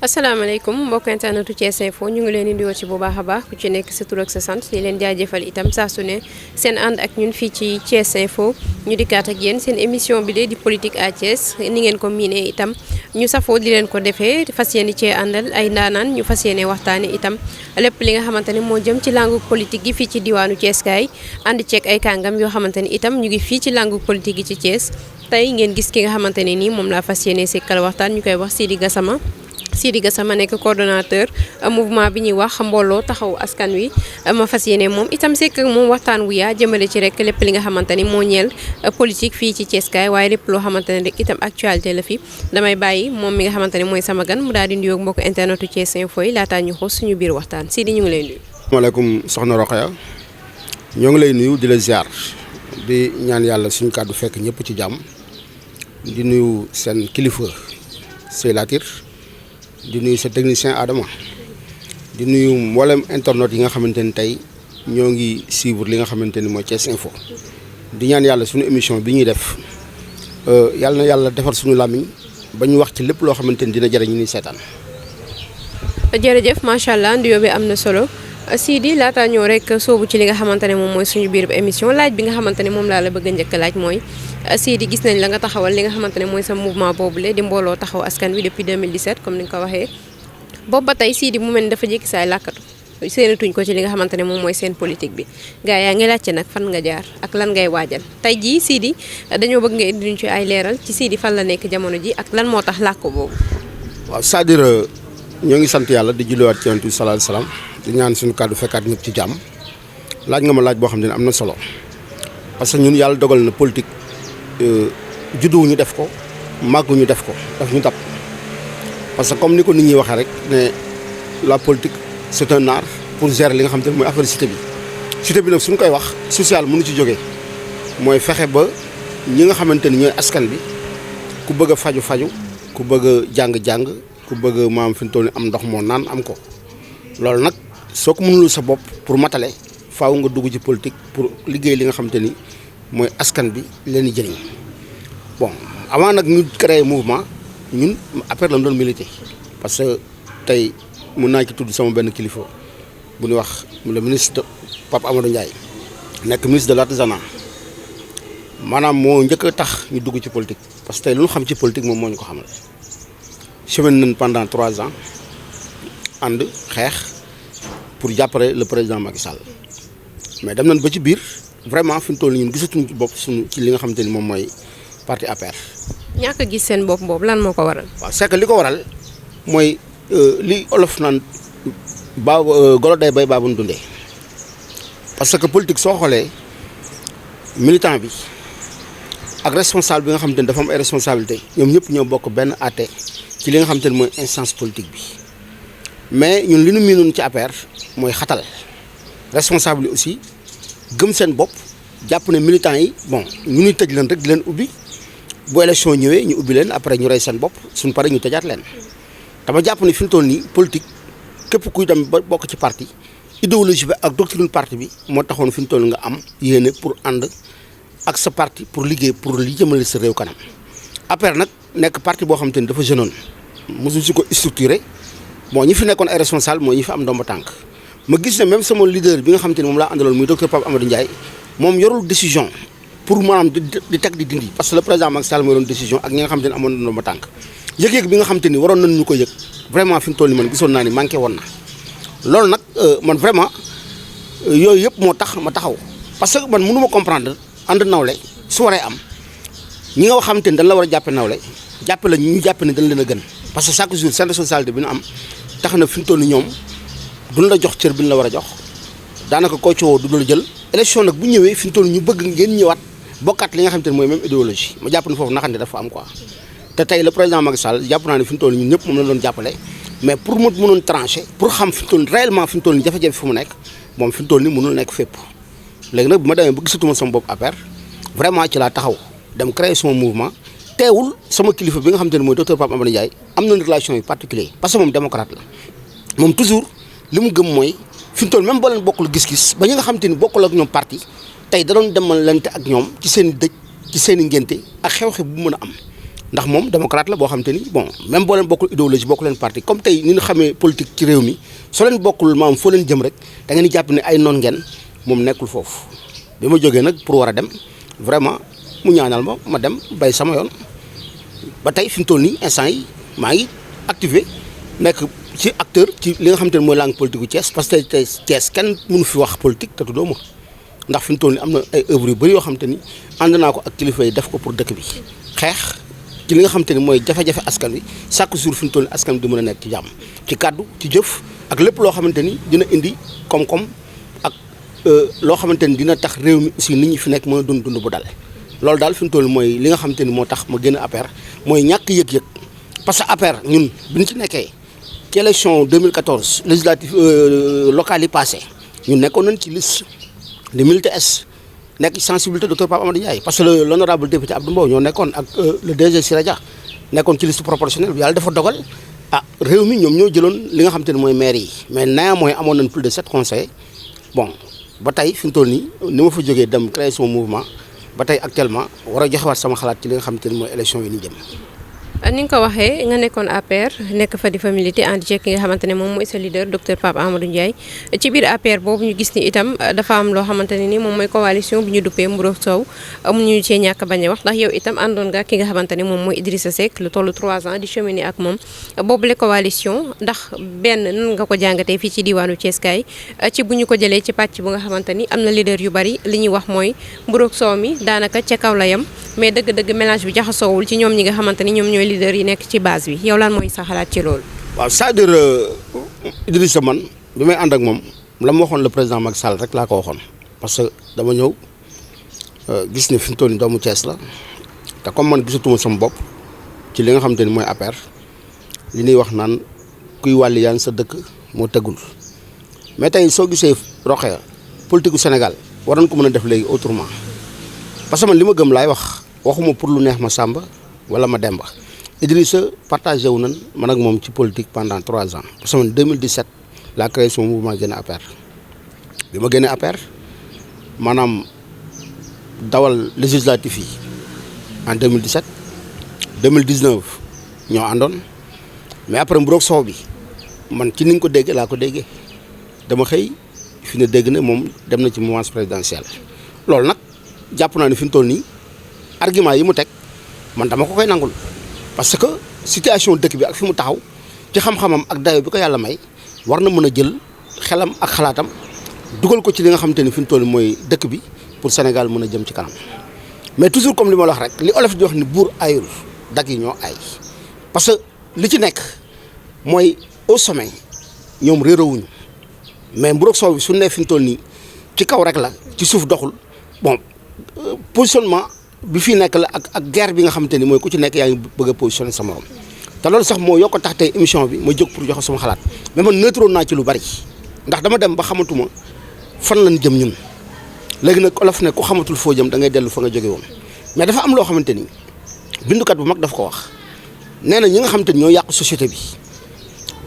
asalaamaaleykum mbokk internetu Thiès Info ñu ngi leen di nuyoo ci bu baax a baax ku ci nekk sa tur ak sa sant di leen jaajëfal itam saa su ne seen ànd ak ñun fii ci Thiès Info ñu dikkaat ak yéen seen émission bi de di politique à Thiès ni ngeen ko miinee itam ñu safoo di leen ko defee fas yéene cee àndal ay ndaanaan ñu fas yéene waxtaane itam lépp li nga xamante ne moo jëm ci langue politique gi fii ci diwaanu Thiès kaay ànd ceeg ay kàngam yoo xamante ni itam ñu ngi fii ci langue politique gi ci Thiès tey ngeen gis ki nga xamante ne nii moom laa fas yéene sekkal waxtaan ñu koy wax Sidi Gassama nekk coordonnateur mouvement bi ñuy wax mbooloo taxaw askan wi ma fas yéene moom itam sekk moom waxtaan wu yaa jëmale ci rek lépp li nga xamante ni moo ñeel politique fii ci Thiès kaay waaye lépp loo xamante ne rek itam actualité la fi damay bàyyi moom mi nga xamante ne mooy sama gan mu daal di nuyoo mbokk internetu Thiès Info yi laataa ñu xoos suñu biir waxtaan Sidi ñu ngi lay nuyu. asalaamaaleykum soxna Rokhaya ñoo ngi lay nuyu di la ziar di ñaan yàlla suñu kàddu fekk ñëpp ci jàmm di nuyu seen kilifa Sey Latir di nuyu sa technicien Adama di nuyu mboolem internet yi nga xamante ni tey ñoo ngi suivre li nga xamante ni mooy Thiès Info di ñaan yàlla suñu émission bi ñuy def yàlla na yàlla defar suñu làmmiñ ba ñu wax ci lépp loo xamante ni dina jëriñ ñu ni seetaan. jërëjëf macha allah nuyoo bi am na solo Sidi laata ñëw rek soobu ci li nga xamante ne moom mooy suñu biir émission laaj bi nga xamante ne moom laa la bëgg a njëkk laaj mooy Sidi gis nañ la nga taxawal li nga xamante ne mooy sa mouvement boobule di mbooloo taxaw askan wi depuis 2017 comme ni nga ko waxee boobu ba tey Sidi mu mel ni dafa jékki saay làkkatu seenatuñ ko ci li nga xamante ne moom mooy seen politique bi gars yaa ngi laajte nag fan nga jaar ak lan ngay waajal tey jii Sidi dañoo bëgg nga indi ñu ci ay leeral ci Sidi fan la nekk jamono ji ak lan moo tax làkk boobu. waaw c'est-à-dire ñoo ngi sant yàlla di julliwaat ci Yonent bi sallallahu alayhi wasallam di ñaan suñu kàddu fekkaat ñëpp ci jàmm laaj nga ma laaj boo xam ne am na solo parce que ñun yàlla dogal na politique judduwuñu def ko màgguñu def ko daf ñu dab parce que comme ni ko nit ñi waxee rek ne la politique c'est un art pour gérer li nga xam te ne mooy affaire cité bi nag suñu koy wax social mënu ci jógee mooy fexe ba ñi nga xamante ni ñooy askan bi ku bëgg a faju ku bëgg a jàng ku bëgg maam fi mu toll ni am ndox moo naan am ko loolu nag soo ko mënul sa bopp pour matale faaw nga dugg ci politique pour liggéey li nga xamante ni mooy askan bi leen di jëriñ bon avant nag ñu créer mouvement ñun après la doon militer parce que tey mun naa ci tudd sama benn kilifa bu ñuy wax le ministre Pape Amadou Ndiaye nekk ministre de l'artisanat maanaam moo njëkk a tax ñu dugg ci politique parce que tey lu ñu xam ci politique moom moo ñu ko xamal chemin nañ pendant 3 ans ànd xeex pour jàppale le président Macky Sall mais dem nañ ba ci biir vraiment fi mu toll nii ñun gisatuñu ci bopp suñu ci li nga xamante ni moom mooy parti APR. ñàkk a gis seen bopp boobu lan moo ko waral. waaw c'est que li ko waral mooy li olof naan golo day bay baabu dundee parce que politique soo xoolee militant bi ak responsable bi nga xamante ni dafa am ay responsabilité ñoom ñëpp ñoo bokk benn àtte ci li nga xamante ni mooy instance politique bi mais ñun li ñu miinoon ci APR mooy xatal responsable yi aussi gëm seen bopp jàpp ne militants yi bon ñu ñuy tëj leen rek di leen ubbi bu élection ñëwee ñu ubbi leen après ñu rey seen bopp suñu paree ñu tëjaat leen dama jàpp ne fi mu toll nii politique képp kuy dem ba bokk ci parti idéologie bi ak doctrine parti bi moo taxoon fi mu toll nga am yéene pour ànd ak sa parti pour liggéey pour li jëmale sa réew kanam APR nag nekk parti boo xamante ni dafa jeunoon mosuñ si ko structuré bon ñi fi nekkoon ay responsable mooy ñi fi am ndomba tànk ma gis ne même sama leader bi nga xamante ni moom laa àndaloon muy docteur Pape Amadou Ndiaye moom yorul décision pour maanaam di teg di dindi parce que le président Macky Sall moo doon décision ak ñi nga xamante ni amoon na ndomba tànk yëg-yëg bi nga xamante ni waroon nañu ko yëg vraiment fi mu toll ni man gisoon naa ni manqué woon na loolu nag man vraiment yooyu yëpp moo tax ma taxaw parce que man mënu ma comprendre ànd nawle su waree am ñi nga xamante ni dañ la war a jàppe nawle jàppe la ñu jàppe ne dañ leen a gën parce que chaque jour seen responsabilité bi ñu am tax na fi mu toll ni ñoom duñ la jox cër bi ñu la war a jox daanaka koo coowoo du la jël élection nag bu ñëwee fi mu toll ñu bëgg ngeen ñëwaat bokkaat li nga xamante ne mooy même idéologie ma jàpp ne foofu naxante dafa am quoi te tey le président Macky Sall jàpp naa ne fi mu toll ñun ñëpp moom la doon jàppale mais pour mu mënoon trancher pour xam fi mu toll réellement fi mu toll ni jafe-jafe fi mu nekk moom fi mu toll ni mënul nekk fépp léegi nag bu ma demee ba gisatuma sama bopp APR vraiment ci laa taxaw dem créer sama mouvement teewul sama kilifa bi nga xamante ne mooy docteur Pape Amadou Ndiaye am na relation yu particulier parce que moom démocrate la moom toujours li mu gëm mooy fi mu toll même boo leen bokkul gis-gis ba ñi nga xamante ni bokkul ak ñoom parti tey da doon demalante ak ñoom ci seen i dëj ci seen i ngénte ak xew-xew bu mën a am ndax moom démocrate la boo xam te ni bon même boo leen bokkul idéologie bokku leen parti comme tey ni ñu xamee politique ci réew mi soo leen bokkul maam foo leen jëm rek da ngeen di jàpp ne ay noon ngeen moom nekkul foofu bi ma jógee nag pour war a dem vraiment mu ñaanal ma dem bay sama yoon ba tey fi mu toll nii instant yi maa ngi activé nekk ci acteur ci li nga xam te ne mooy langue politique gu Thiès parce que tey Thiès kenn mënu fi wax politique te tuddoo ma ndax fi mu toll nii am na ay œuvres yu bëri yoo xam te ni ànd naa ko ak kilifa yi def ko pour dëkk bi xeex ci li nga xam te ni mooy jafe-jafe askan wi chaque jour fi mu toll nii askan bi di mën a nekk ci jàmm ci kàddu ci jëf ak lépp loo xamante ni dina indi koom-koom ak loo xamante ni dina tax réew mi aussi nit ñi fi nekk mën a dund bu dal loolu daal fi mu toll mooy li nga xamante ni moo tax ma génn APR mooy ñàkk yëg-yëg parce que APR ñun bi ñu ci nekkee ci élection 2014 législative locales yi passé ñun nekkoon nañ ci liste de milité S nekk ci sensibilité docteur Pape Amadou Ndiaye parce que l'honorable député Abdou Mbow ñoo nekkoon ak le DG Siré Dia nekkoon ci liste proportionnelle bi yàlla dafa dogal réew mi ñoom ñoo jëloon li nga xamante ne mooy maire yi mais néanmoins amoon nañ plus de 7 conseillers bon ba tey fi mu toll nii ni ma fa jógee dem créer son mouvement ba tey actuellement war a joxewaat sama xalaat ci li nga xamante ne mooy élection yi ni jëm. ni nga ko waxee nga nekkoon APR nekk fa di fa milité ànd ci ki nga xamante ne moom mooy sa leader docteur Pape Amadou Ndiaye ci biir APR boobu ñu gis ni itam dafa am loo xamante ne ni moom mooy coalition bi ñu duppee Mburok Sow amuñu cee ñàkk bañ a wax ndax yow itam àndoon nga ki nga xamante ne moom mooy Idrissa Seck lu tollu 3 ans di cheminer ak moom boobule coalition ndax benn nan nga ko jàngatee fii ci diwaanu Thiès kaay ci bu ñu ko jëlee ci pàcc bu nga xamante ni am na leader yu bari li ñuy wax mooy Mburok Sow mi daanaka ca kaw la yam mais dëgg-dëgg mélange bi jaxasoowul ci ñoom ñi nga xamante ni ñoom ñooy leader yi nekk ci base bi yow lan mooy sa xalaat ci loolu. waaw c'est-à-dire Idrissa man bi may ànd ak moom la ma waxoon le président Macky Sall rek laa ko waxoon parce que dama ñëw gis ne fi mu toll nii doomu Thiès la te comme man gisatuma sama bopp ci li nga xamante ni mooy APR li ñuy wax naan kuy wàlli yaan sa dëkk moo tëggul mais tey soo gisee Rokhaya politique gu Sénégal war nañ ko mën a def léegi autrement parce que man li ma gëm laay waxuma pour lu neex ma Samba wala ma Demba. Idrissa partagé wu nan man ak moom ci politique pendant 3 ans parce que man 2017 la créé son mouvement génn APR bi ma génnee APR maanaam dawal législatif yi en 2017 2019 ñoo àndoon mais après Mburok Sow bi man ci ni nga ko déggee laa ko déggee dama xëy fi ne dégg ne moom dem na ci mouvance présidentielle loolu nag jàpp naa ne fi mu toll nii argument yi mu teg man dama ko koy nangul parce que situation dëkk bi ak fi mu taxaw ci xam-xamam ak dayo bi ko yàlla may war na mën a jël xelam ak xalaatam dugal ko ci li nga xamante ni fi mu toll mooy dëkk bi pour Sénégal mën a jëm ci kanam mais toujours comme li ma la wax rek li olof di wax ni buur ayul dag yi ñoo ay parce que li ci nekk mooy au sommet ñoom réerawuñu mais Mburok Sow bi su ne fi mu toll nii ci kaw rek la ci suuf doxul bon positionnement bi fii nekk la ak guerre bi nga xamante ni mooy ku ci nekk yaa ngi bëgg a positionné sa morom te loolu sax moo yokk tax tey émission bi ma jóg pour joxe sama xalaat mais man neutre naa ci lu bari ndax dama dem ba xamatuma fan lañ jëm ñun léegi nag olof ne ku xamatul foo jëm da ngay dellu fa nga jóge woon mais dafa am loo xamante ni bindukat bu mag daf ko wax nee na ñi nga xamante ni ñooy yàq société bi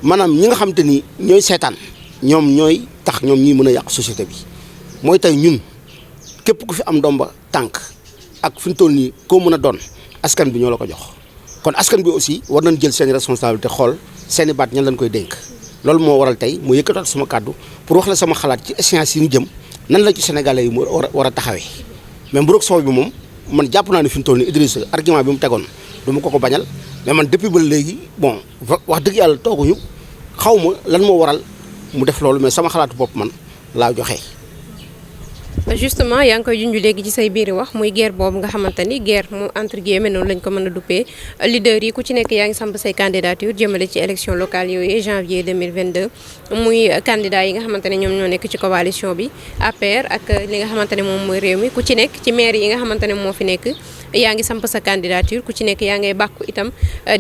maanaam ñi nga xamante ni ñooy seetaan ñoom ñooy tax ñoom ñuy mën a yàq société bi mooy tey ñun képp ku fi am ndomba tànk ak fi mu toll nii koo mën a doon askan bi ñoo la ko jox kon askan bi aussi war nañ jël seen responsabilité xool seen i baat ñan lañ koy dénk loolu moo waral tey mu yëkkataat sama kàddu pour wax la sama xalaat ci échéance yi ñu jëm nan la ci sénégalais yi mu war a taxawee mais Mburok Sow bi moom man jàpp naa ne fi mu toll nii Idrissa argument bi mu tegoon du ma ko bañal mais man depuis ba léegi bon wax dëgg yàlla tooguñu xaw ma lan moo waral mu def loolu mais sama xalaatu bopp man laa joxe. justement yaa ngi koy junj léegi ci say biir wax muy guerre boobu nga xamante ni guerre mu entre guillemets noonu lañ ko mën a duppee leader yi ku ci nekk yaa ngi samp say candidature jëmale ci élection locale yooyu janvier 2022 muy candidat yi nga xamante ne ñoom ñoo nekk ci coalition bi APR ak li nga xamante ne moom mooy réew mi ku ci nekk ci maire yi nga xamante ne moo fi nekk yaa ngi samp sa candidature ku ci nekk yaa ngay bàkku itam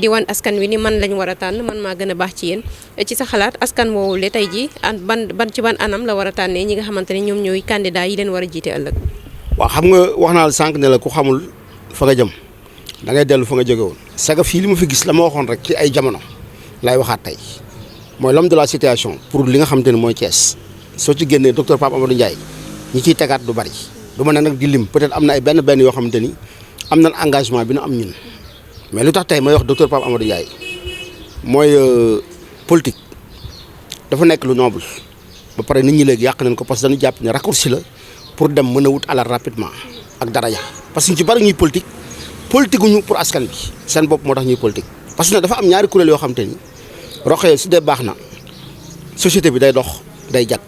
di wan askan wi ni man lañ war a tànn man maa gën a baax ci yéen ci sa xalaat askan woowu le tey ji ban ci ban anam la war a tànnee ñi nga xamante ne ñoom ñooy candidat yi leen war a jiite ëllëg. waaw xam nga wax naa la sànq ne la ku xamul fa nga jëm da ngay dellu fa nga jóge woon c'est que fii li ma fi gis la ma waxoon rek ci ay jamono lay waxaat tey mooy l'homme de la situation pour li nga xamante ne mooy Thiès soo ci génnee docteur Pape Amadou Ndiaye ñi ciy tegaat du bari du ma ne nag di lim peut-être am na ay benn yoo xamante ni am nañ engagement bi nu am ñun mais lu tax tey may wax docteur Pape Amadou Ndiaye mooy politique dafa nekk lu noble ba pare nit ñi léegi yàq nañ ko parce que dañu jàpp ne raccourci la pour dem mën a wut alal rapidement ak daraja parce que ñu ci bari ñuy politique guñu pour askan bi seen bopp moo tax ñuy politique. parce que dafa am ñaari kuréel yoo xam te ni roxee su dee baax na société bi day dox day jag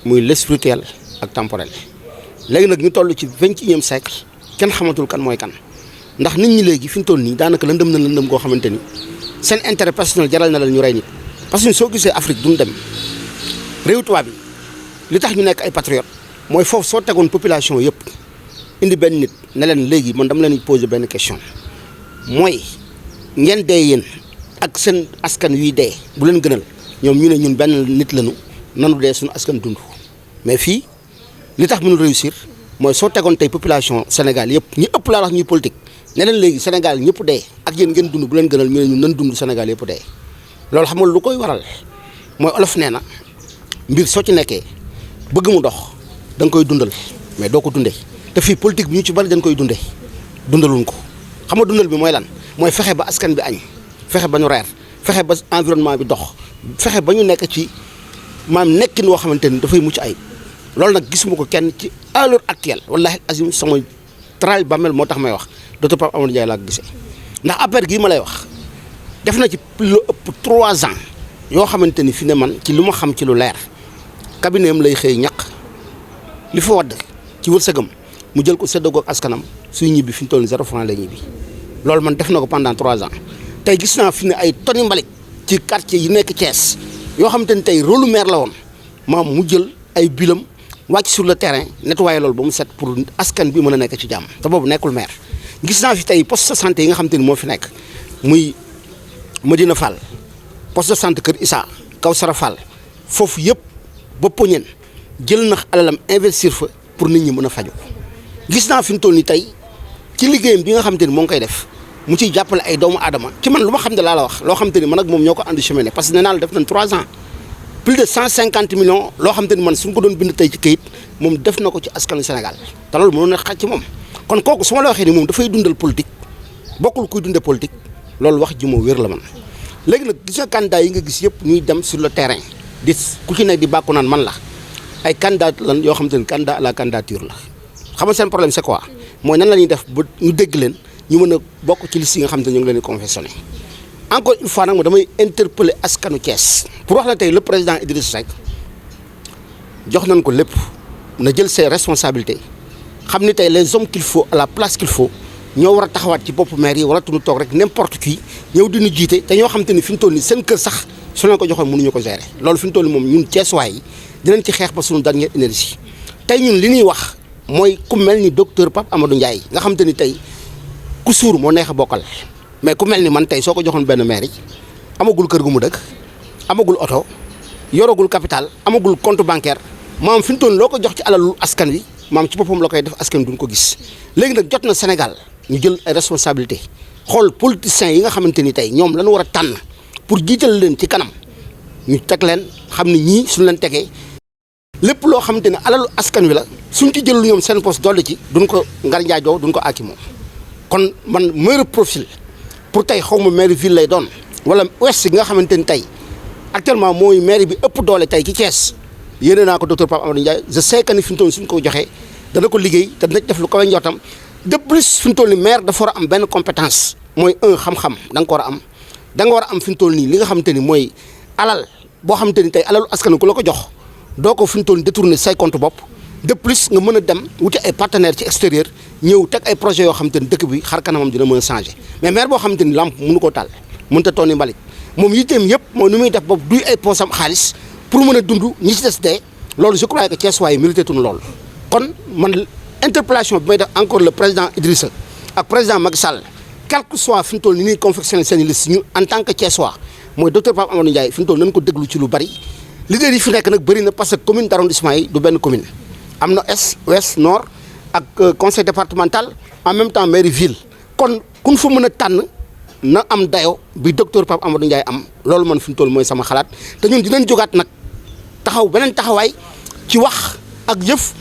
muy le spirituel ak temporel léegi nag ñu toll ci 21e siècle kenn xamatul kan mooy kan ndax nit ñi léegi fi ñu toll nii daanaka lëndëm na lëndëm goo xamante ni seen intérêt personnel jaral na leen ñu rey nit. parce que soo gisee Afrique duñ dem réew tubaab bi li tax ñu nekk ay patriotes mooy foofu soo tegoon population yëpp indi benn nit ne leen léegi man dama leen poser benn question mooy ngeen dee yéen ak seen askan wi dee bu leen gënal ñoom ñu ne ñun benn nit lañu nanu dee suñu askan dund mais fii li tax mënul réussir mooy soo tegoon tey population Sénégal yëpp ñi ëpp laa wax ñuy politique ne leen léegi Sénégal ñëpp dee ak yéen ngeen dund bu leen gënal ñu ne ñun nan dund Sénégal yëpp dee loolu xam nga lu koy waral mooy olof nee na mbir soo ci nekkee bëgg mu dox da nga koy dundal mais doo ko dundee te fii politique bi ñu ci bari dañ koy dundee dundaluñ ko xam nga dundal bi mooy lan mooy fexe ba askan bi añ fexe ba ñu reer fexe ba environnement bi dox fexe ba ñu nekk ci maam nekkin woo xamante ni dafay mucc ayib loolu nag gisuma ko kenn ci à l'heure actuelle wallahi azim sama travail ba mel moo tax may wax docteur Pape Amadou Ndiaye laa ko gisee ndax affaire gii ma lay wax def na ci lu ëpp 3 ans yoo xamante ni fi ne man ci lu ma xam ci lu leer cabinet am lay xëy ñaq li fa wadd ci wërsëgam mu jël ko séddoo ak askanam suy ñibbi fi ñu toll nii 0 franc lay ñibbi loolu man def na ko pendant 3 ans tey gis naa fi ne ay tonni mbalit ci quartier yi nekk Thiès yoo xamante ni tey rôle maire la woon maam mu jël ay bilam wàcc sur le terrain nettoyer loolu ba mu set pour askan bi mën a nekk ci jàmm te boobu nekkul maire. gis naa fi tey poste de santé yi nga xamante ni moo fi nekk muy Medina Fall poste de santé Kër Issa Kawsara Fall foofu yëpp ba poñen jël na alalam investir fa pour nit ñi mën a faju gis naa fi mu toll nii tey ci liggéeyam bi nga xamante ni moo ngi koy def mu ciy jàppale ay doomu aadama ci man lu ma xam ne laa la wax loo xamante ni man ak moom ñoo ko andi cheminé parce que nee naa la def nañ 3 ans plus de 150 millions loo xamante ni man suñ ko doon bind tey ci kayit moom def na ko ci askanu Sénégal te loolu mënoon na xaj ci moom kon kooku su ma la waxee ni moom dafay dundal politique bokkul kuy dundee politique loolu wax ji moo wér la man léegi nag gis nga candidat yi nga gis yëpp ñuy dem sur le terrain di ku ci nekk di bàkku naan man la ay candidat lan yoo xamante ni candidat à la candidature la xam nga seen problème c'est quoi mooy nan la ñuy def ba ñu dégg leen ñu mën a bokk ci liste yi nga xamante ni ñu ngi leen di confectionné encore une fois nag ma damay interpeller askanu Thiès pour wax la tey le président Idriss Seck jox nañ ko lépp na jël ses responsabilités xam ni tey les hommes qu'il faut à la place qu'il faut ñoo war a taxawaat ci bopp maire yi wala tuñu toog rek n'importe qui ñëw di ñu jiite te ñoo xamante ni fi ñu toll nii seen kër sax su leen ko joxoon mënuñu ko gérer loolu fi ñu toll nii moom ñun Thiessois yi dinañ ci xeex ba suñu dernière énergie tey ñun li ñuy wax mooy ku mel ni docteur Pape Amadou Ndiaye nga xamante ni tey ku suur moo neex a bokkal mais ku mel ni man tey soo ko joxoon benn maire yi amagul kër gu mu dëkk amagul oto yoragul capital amagul compte bancaire maam fi ñu toll loo ko jox ci alalu askan wi maam ci boppam la koy def askan duñ ko gis léegi nag jot na Sénégal ñu jël ay responsabilité xool politiciens yi nga xamante ni tey ñoom lañu war a tànn pour jiital leen ci kanam ñu teg leen xam ne ñii suñu leen tegee lépp loo xamante ne alalu askan wi la suñ ci jëlul ñoom seen poste dolli ci duñ ko ngar njaajoo duñ ko àkki moom kon man meilleur profil pour tey xaw ma maire ville lay doon wala ouest gi nga xamante ni tey actuellement mooy maire bi ëpp doole tey ci Thiès yéene naa ko docteur Pape Amadou Ndiaye je sais que ni fi mu toll suñ ko joxee dana ko liggéey te dina def lu kawe njottam de plus fi mu toll nii maire dafa war a am benn compétence mooy xam-xam da nga ko war a am da nga war a am fi mu toll nii li nga xamante ni mooy alal boo xamante ni tey alalu askan ku la ko jox doo ko fi mu toll nii détourner say compte bopp de plus nga mën a dem wuti ay partenaires ci extérieur ñëw teg ay projets yoo xamante ni dëkk bi xar kanamam dina mën a changer mais maire boo xamante ni lamp mënu koo taal mënut a tooni mbalit moom yitteem yëpp mooy nu muy def boobu duy ay poosam xaalis pour mën a dund ñi ci des dee loolu je crois que Thiès waaye mérité tuñu loolu kon man interpellation bi may def encore le président Idrissa ak président Macky Sall quel que soit fi mu toll ni ñuy confectionner seen liste ñu en tant que Thiessois mooy docteur Pape Amadou Ndiaye fi mu toll nañ ko déglu ci lu bari leader yi fi nekk nag bëri na parce que commune d'arrondissement yi du benn commune am na est ouest nord ak conseil départemental en même temps mairie ville kon kun fa mën a tànn na am dayo bi docteur Pape Amadou Ndiaye am loolu man fi mu toll mooy sama xalaat te ñun dinañ jógaat nag taxaw beneen taxawaay ci wax ak jëf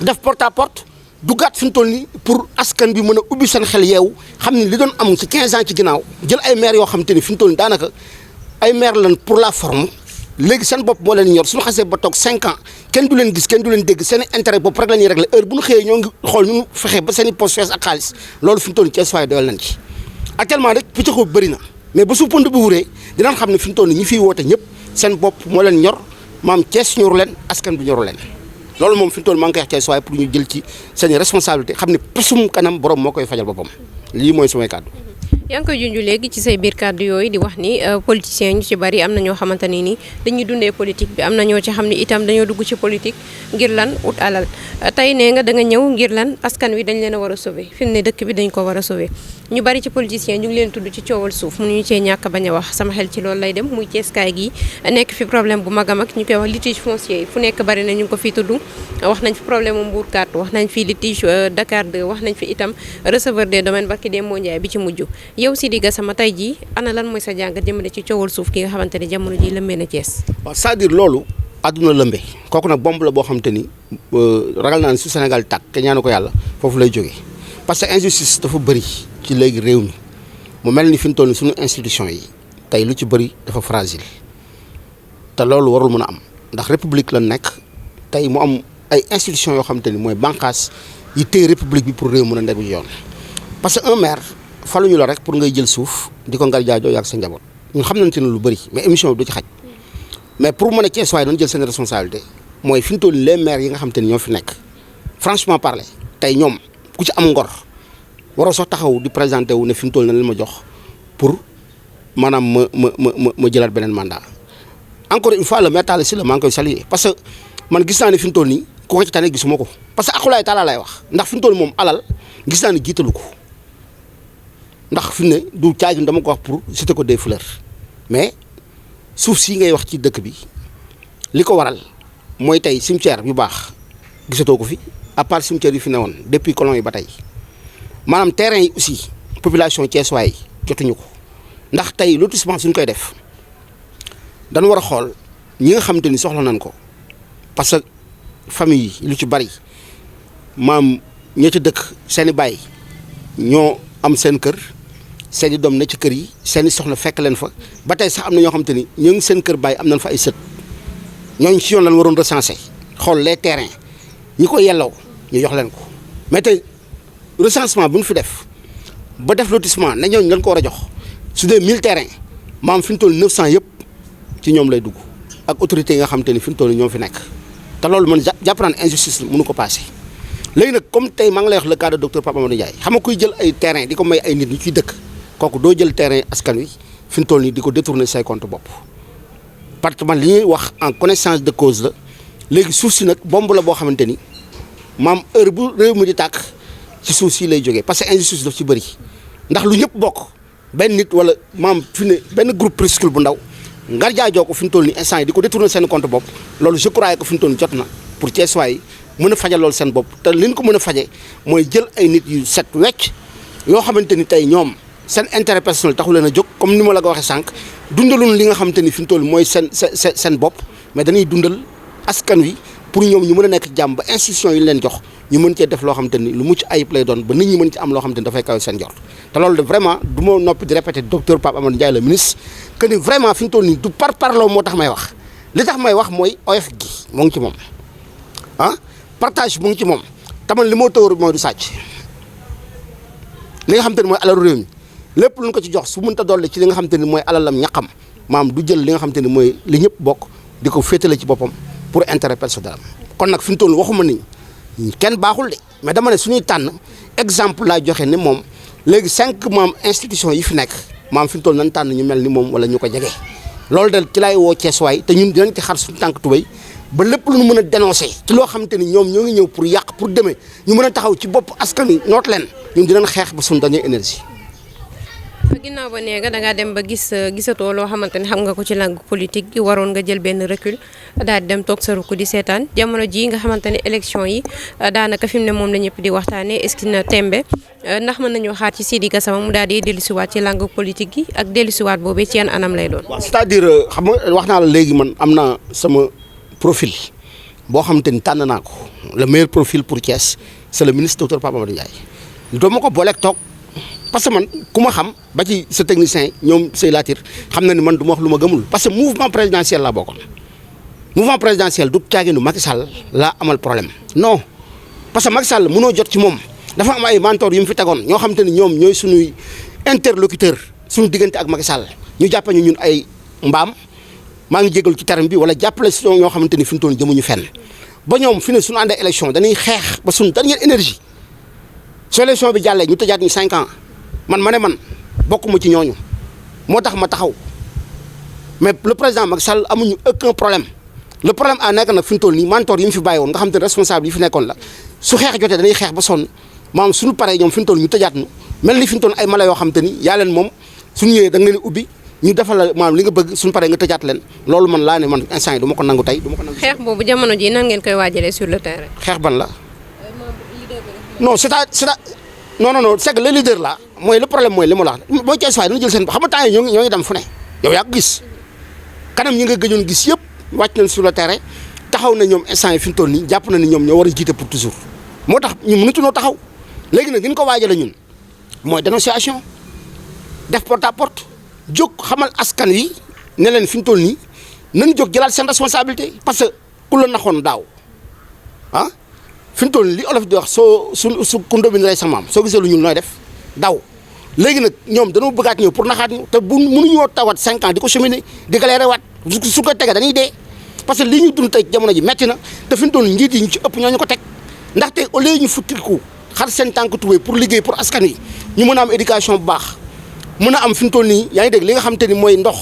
def porte à porte duggaat fi mu toll nii pour askan bi mën a ubbi seen xel yeewu xam ne li doon am ci 15 ans ci ginnaaw jël ay maires yoo xam te ni fi mu toll nii daanaka ay maires lan pour la forme léegi seen bopp moo leen ñor suñu xasee ba toog 5 ans kenn du leen gis kenn du leen dégg seen intérêt bopp rek la ñuy réglé heure bu ñu xëyee ñoo ngi xool ñu fexe ba seen i poste fees ak xaalis loolu fi mu toll nii Thiès waaye doyal nañ ci actuellement rek pëccëxoo bi bëri na mais ba su pënd bu wuree dinañ xam ne fi mu toll nii ñi fiy woote ñëpp seen bopp moo leen ñor maam Thiès ñoru leen askan bi ñoru leen loolu moom fi mu toll maa ngi koy wax Thiès waaye pour ñu jël ci seen responsabilité xam ne pesum kanam borom moo koy fajal boppam lii mooy samay kàddu. yaa ngi koy junj léegi ci say biir kàddu yooyu di wax ni politiciens ñu ci bari am na ñoo xamante ne ni dañuy dundee politique bi am na ñoo ci xam ne itam dañoo dugg ci politique ngir lan ut alal tey nee nga da nga ñëw ngir lan askan wi dañ leen a war a sauver fi mu ne dëkk bi dañ ko war a sauver ñu bari ci politiciens ñu ngi leen tudd ci coowal suuf mënuñu cee ñàkk bañ a wax sama xel ci loolu lay dem muy Ceeskaay gi nekk fi problème bu mag a mag ñu koy wax litige foncier fu nekk bari na ñu ngi ko fi tudd wax nañ fi problème mu Mbour 4 wax nañ fi litige Dakar 2 wax nañ fi itam receveur des domaines barki dem moo Ndiaye bi ci mujj yow Sidy Gassama tey jii ana lan mooy sa jàngat jëmale ci coowal suuf ki nga xamante ne jamono ji lëmbee na Thiès. waaw c'est-à-dire loolu àdduna lëmbee kooku nag bomb la boo xamante ni ragal naa ne su Sénégal tàkk te ñaanu ko yàlla foofu lay jógee parce que injustice dafa bëri ci léegi réew mi mu mel ni fi mu toll ni suñu institution yi tey lu ci bëri dafa fragile te loolu warul mën a am ndax république la nekk tey mu am ay institutions yoo xamante ni mooy bànqaas yi téye république bi pour réew mën a ndegu yoon parce que un maire faluñu la rek pour ngay jël suuf di ko ngal jaajoo yàgg sa njaboot ñun xam nañ ci ne lu bëri mais émission bi du ci xaj mais pour mën a Thiès waaye doon jël seen responsabilité mooy fi mu toll les maires yi nga xamante ni ñoo fi nekk franchement parler tey ñoom ku ci am ngor waroo sax taxaw di présenté wu ne fi mu toll na leen ma jox pour maanaam ma jëlaat beneen mandat encore une fois le maire Talla Sylla maa ngi koy saluer parce que man gis naa ne fi mu toll nii ku ko ci tane gisuma ko parce que akulaay taala lay wax ndax fi mu toll moom alal gis naa ne jiitalu ko ndax fi mu ne du caagin dama ko wax pour citer ko des fleurs mais suuf si ngay wax ci dëkk bi li ko waral mooy tey cimetière yu baax gisatoo ko fi à part cimetière yu fi newoon depuis colon yi ba tey maanaam terrain yi aussi population Thiès waay jotuñu ko ndax tey lotissement suñ koy def dañu war a xool ñi nga xamante ni soxla nañ ko parce que famille yi lu ci bari maam ña ca dëkk seeni baay ñoo am seen kër seeni doom ne ci kër yi seeni soxna fekk leen fa ba tey sax am na ñoo xamante ni ñoo ngi seen kër baay am nañ fa ay sët ñooñu ci yoon lañ waroon recenser xool les terrains ñi ko yelloo ñu jox leen ko mais tey recensement bu ñu fi def ba def lotissement ne ñooñu lañ ko war a jox su dee 1000 terrains maam fi mu toll 900 yëpp ci ñoom lay dugg ak autorités yi nga xamante ni fi mu toll ñoom fi nekk te loolu man jàpp naa ne injustice mënu ko passé léegi nag comme tey maa ngi lay wax le cas de docteur Pape Amadou Ndiaye xam nga kuy jël ay terrain di ko may ay nit ñu ciy dëkk kooku doo jël terrain askan wi fi mu toll nii di ko détourner say compte bopp parce que man li ñuy wax en connaissance de cause la léegi suuf si nag bomb la boo xamante ni maam heure bu réew mi di tàkk ci suuf si lay jógee parce que injustice daf ci bëri ndax lu ñëpp bokk benn nit wala maam fi ne benn groupe priscule bu ndaw ngar jaajoo ko fi mu toll nii instant yi di ko détourner seen compte bopp loolu je crois que fi mu toll nii jot na pour Thiès waay mën a fajal loolu seen bopp te li ñu ko mën a faje mooy jël ay nit yu set wecc yoo xamante ni tey ñoom seen intérêt personnel taxu leen a jóg comme ni ma la ko waxee sànq dundalun li nga xamante ni fi mu toll mooy seen bopp mais dañuy dundal askan wi pour ñoom ñu mën a nekk jàmm ba institution yi leen jox ñu mën cee def loo xamante ni lu mucc ayib lay doon ba nit ñi mën ci am loo xamante ni dafay kawe seen jort te loolu de vraiment du ma noppi di répéter docteur Pape Amadou Ndiaye le ministre que ni vraiment fi mu toll nii du parloo moo tax may wax li tax may wax mooy oyof gi moo ngi ci moom ah partage mu ngi ci moom taman li moo tawar mooy du sàcc li nga xamante ni mooy alalu réew mi lépp lu ñu ko ci jox su mënta dolli ci li nga xamante ni mooy alalam ñaqam maam du jël li nga xamante ni mooy li ñëpp bokk di ko féetale ci boppam pour intérêt personnel kon nag fi mu toll waxuma ni kenn baaxul de mais dama ne suñuy tànn exemple laa joxe ne moom léegi 5 maam institution yi fi nekk maam fi mu toll nañ tànn ñu mel ni moom wala ñu ko jege loolu de ci laay woo Thiès waay te ñun dinañ ci xar suñu tànk tubéy ba lépp lu ñu mën a dénoncer ci loo xamante ni ñoom ñoo ngi ñëw pour yàq pour demee ñu mën a taxaw ci bopp askan wi noot leen ñun dinañ xeex ba suñu dernière énergie. ginnaaw ba nee nga dangaa dem ba gisatoo loo xamante ne xam nga ko ci langue politique gi waroon nga jël benn recul daal di dem toog sa rukk di seetaan jamono jii nga xamante ne élection yi daanaka fi mu ne moom la ñëpp di waxtaanee est-ce que na tembe ndax mën nañoo xaar ci Sidy Gassama mu daal di dellusiwaat ci langue politique gi ak dellusiwaat boobee ci yan anam lay doon. waaw c'est-à-dire xam nga wax naa la léegi man am naa sama profil boo xamante ni tànn naa ko le meilleur profil pour Thiès c'est le ministre docteur Pape Amadou Ndiaye doo ma ko booleeg toog parce que man ku ma xam ba ci sa technicien ñoom say laatir xam na ni man du ma wax lu ma gëmul parce que mouvement présidentiel laa bokkoon mouvement présidentiel du caaginu Macky Sall laa amal problème non parce que Macky Sall mënoo jot ci moom dafa am ay mentor yu mu fi tegoon ñoo xamante ni ñoom ñooy suñuy interlocuteur suñu diggante ak Macky Sall ñu jàppe ñu ñun ay mbaam maa ngi jégalu ci terme bi wala jàppale si ñoo xamante ni fi mu toll jëmuñu fenn ba ñoom fi ne suñu àndee élection dañuy xeex ba suñu dernière énergie su élection bi jàllee ñu tëjaat ñu 5 ans man ma ne man bokkuma ci ñooñu moo tax ma taxaw mais le président Macky Sall amuñu aucun problème le problème a nekk nag fi mu toll nii mentor yi mu fi bàyyi woon nga xam te ne responsable yi fi nekkoon la su xeex jotee dañuy xeex ba sonn maanaam suñu paree ñoom fi mu toll ñu tëjaat ñu mel ni fi mu toll ay mala yoo xam te ni yaa leen moom suñu ñëwee da nga leen ubbi ñu defal la maanaam li nga bëgg suñu paree nga tëjaat leen loolu man laa ne man instant yi du ma ko nangu tey du ma ko nangu. xeex boobu jamono ji nan ngeen koy waajalee sur le terrain. xeex ban la non non c'est que le leader là mooy le problème mooy li ma la wax mooy Thiès waay dana jël seen xam nga temps yi ñoo ngi dem fu ne yow yaa ko gis kanam ñi nga gëjoon gis yëpp wàcc nañ sur le terrain taxaw na ñoom instant yi fi mu toll nii jàpp na ni ñoom ñoo war a jiite pour toujours moo tax ñu mënatuñoo taxaw léegi nag ñu ko waajale ñun mooy dénonciation def porte à porte jóg xamal askan wi ne leen fi mu toll nii nañ jóg jëlaat seen responsabilité parce que ku la naxoon daaw ah fi mu toll li olof di wax su kundo bi rey sa maam soo gisee lu ñuul nooy def daw léegi nag ñoom dañoo bëggaat ñëw pour naxaat ñu te bu mënuñoo tawat 5 ans di ko cheminer di galéré waat su ko tegee dañuy dee parce que li ñu dund tey jamono ji metti na te fi mu toll njiit yi ñu ci ëpp ñoo ñu ko teg ndaxte au lieu ñu futtiku xar seen tànk tubéy pour liggéey pour askan wi ñu mën a am éducation bu baax mën a am fi mu toll nii yaa ngi dégg li nga xam te ni mooy ndox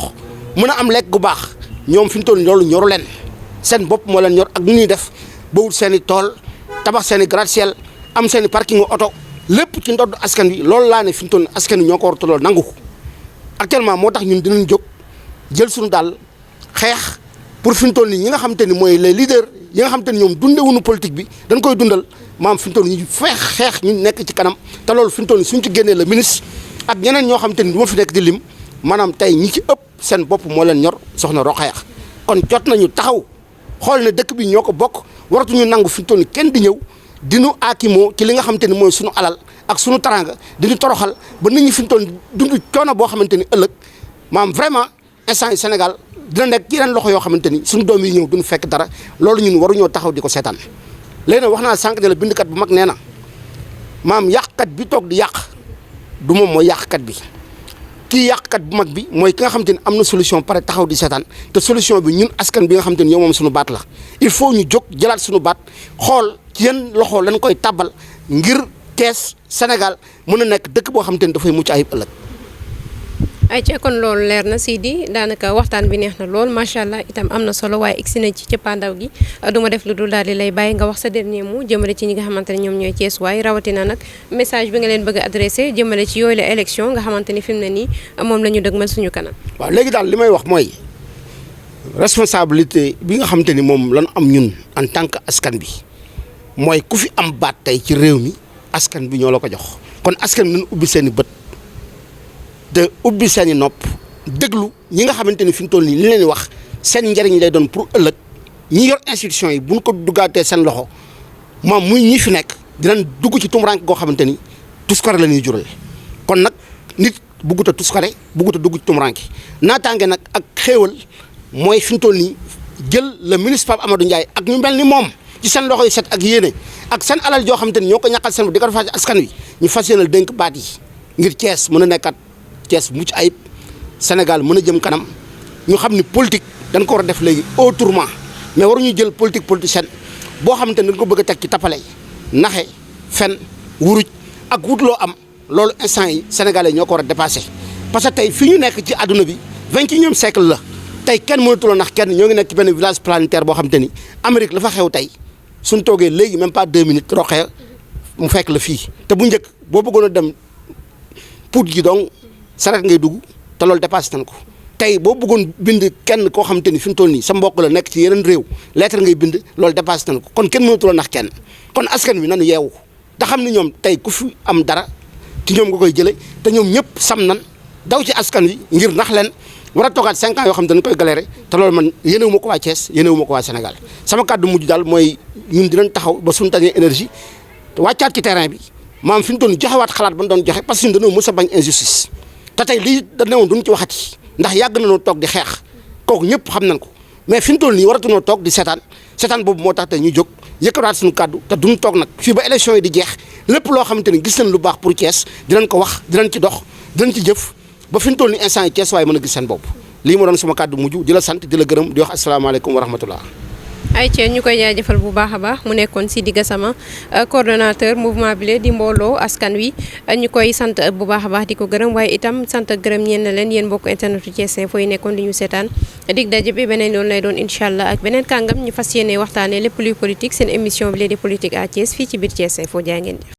mën a am lekk gu baax ñoom fi mu toll nii loolu ñoru leen seen bopp moo leen ñor ak nu ñuy def ba wut seen i tool tabax seen i gratte-ciel am seen i parking oto lépp ci ndodd askan wi loolu laa ne fi mu toll nii askan wi ñoo ko war a tolloo nangu ko actuellement moo tax ñun dinañ jóg jël suñu daal xeex pour fi mu toll nii ñi nga xam te ni mooy les leaders yi nga xam te ni ñoom dundewuñu politique bi dañ koy dundal maam fi mu toll nii ñu xeex ñu nekk ci kanam te loolu fi mu toll nii suñ ci génnee le ministre ak ñeneen ñoo xam te ni du ma fi nekk di lim maanaam tey ñi ci ëpp seen bopp moo leen ñor soxna Rokhaya kon jot nañu taxaw xool ne dëkk bi ñoo ko bokk waratuñu nangu fi mu toll nii kenn di ñëw dinu aakimoo ci li nga xamante ni mooy suñu alal ak suñu taranga diñu toroxal ba nit ñi fi mu toll dund coono boo xamante ni ëllëg maam vraiment instant yi Sénégal dina nekk yeneen loxo yoo xamante ni suñu doom yi ñëw duñu fekk dara loolu ñun waruñoo taxaw di ko seetaan léegi nag wax naa sànq de la bindkat bu mag nee na maam yàqkat bi toog di yàq du moom mooy yàqkat bi kii yàqkat bu mag bi mooy ki nga xamante ni am na solution pare taxaw di seetaan te solution bi ñun askan bi nga xamante ni yow moom suñu baat la il faut ñu jóg jëlaat suñu baat xool ci yan loxo lañ koy tàbbal ngir Thiès Sénégal mën a nekk dëkk boo xamante ni dafay mucc ayib ëllëg. ay ci kon loolu leer na Sidi daanaka waxtaan bi neex na lool macha allah itam am na solo waaye egsi na ci cëppaandaw gi du ma def lu dul daal di lay bàyyi nga wax sa dernier mot jëmale ci ñi nga xamante ne ñoom ñooy Thiès waaye rawatina nag message bi nga leen bëgg a adressé jëmale ci yooyu la élection nga xamante ni fi mu ne nii moom la ñu dëgmal suñu kanam. waaw léegi daal li may wax mooy responsabilité bi nga xamante ni moom lañu am ñun en tant que askan bi mooy ku fi am baat tey ci réew mi askan bi ñoo la ko jox kon askan bi nañu ubbi seen i bët. te ubbi seen i nopp déglu ñi nga xamante ni fi mu toll nii li leen di wax seen njëriñ lay doon pour ëllëg ñi yor institution yi bu ñu ko duggaatee seen loxo moom muy ñi fi nekk dinañ dugg ci tumuraanke goo xamante ni tuskare la ñuy jural kon nag nit buggut a tuskare buggut a dugg ci tumuraanke naataange nag ak xéewal mooy fi mu toll nii jël le ministre Pape Amadou Ndiaye ak ñu mel ni moom ci seen loxo yi set ak yéene ak seen alal joo xamante ni ñoo ko ñàkkal seen di ko defal askan wi ñu fas yéenal dénk baat yi ngir Thiès mën a nekkat Thiès mucc ayib Sénégal mën a jëm kanam ñu xam ni politique dañ ko war a def léegi autrement mais waruñu jël politique politicienne boo xamante ni dañ ko bëgg a teg ci tapale naxe fen wuruj ak wut loo am loolu instant yi sénégalais ñoo ko war a dépassé parce que tey fi ñu nekk ci àdduna bi 21e siècle la tey kenn mënatuloo nax kenn ñoo ngi nekk ci benn village planétaire boo xamante ni Amérique la fa xew tey suñ toogee léegi même pas 2 minutes Rokhaya mu fekk la fii te bu njëkk boo bëggoon a dem Pout gi donc saret ngay dugg te loolu dépassé nañ ko tey boo bëggoon bind kenn koo xamante ni fi mu toll nii sa mbokk la nekk ci yeneen réew lettre ngay bind loolu dépassé nañ ko kon kenn mënatuloo nax kenn kon askan wi nanu yeewu te xam ni ñoom tey ku fi am dara ci ñoom nga koy jële te ñoom ñëpp sam nan daw ci askan wi ngir nax leen war a toogaat 5 ans yoo xam ne dañ koy galéré te loolu man yéenewu ma ko waa Thiès yéenewu ma ko waa Sénégal sama kàddu mujj daal mooy ñun dinañ taxaw ba suñu tànnee énergie wàccaat ci terrain bi maam fi ñu doon joxewaat xalaat ba ñu doon joxe parce que ñun dañoo mës a bañ injustice te tey lii da ne woon duñ ci waxati ndax yàgg nañoo toog di xeex kooku ñëpp xam nañ ko mais fi ñu toll nii waratuñoo toog di seetaan boobu moo tax tey ñu jóg yëkkataat suñu kàddu te duñ toog nag fii ba élection yi di jeex lépp loo xamante ni gis nañ lu baax pour Thiès dinañ ko wax dinañ ci dox dinañ ci jëf ba fi ñu toll nii instant yi Thiès waaye mën a gis seen bopp lii moo doon sama kàddu mujj di la sant di la gërëm di wax asalaamaaleykum wa rahmatullah. ay Thiès ñu koy jaajëfal bu baax a baax mu nekkoon Sidy Gassama coordonnateur mouvement bi di mbooloo askan wi ñu koy sant bu baax a baax di ko gërëm waaye itam sant ak gërëm ñeen na leen yéen mbokk internetu Thiès Info yi nekkoon di ñu seetaan dig daje bi beneen yoon lay doon incha allah ak beneen kàngam ñu fas yéene waxtaanee lépp luy politique seen émission bi di politique à Thiès fii ci biir Thiès Info jaa ngeen jëf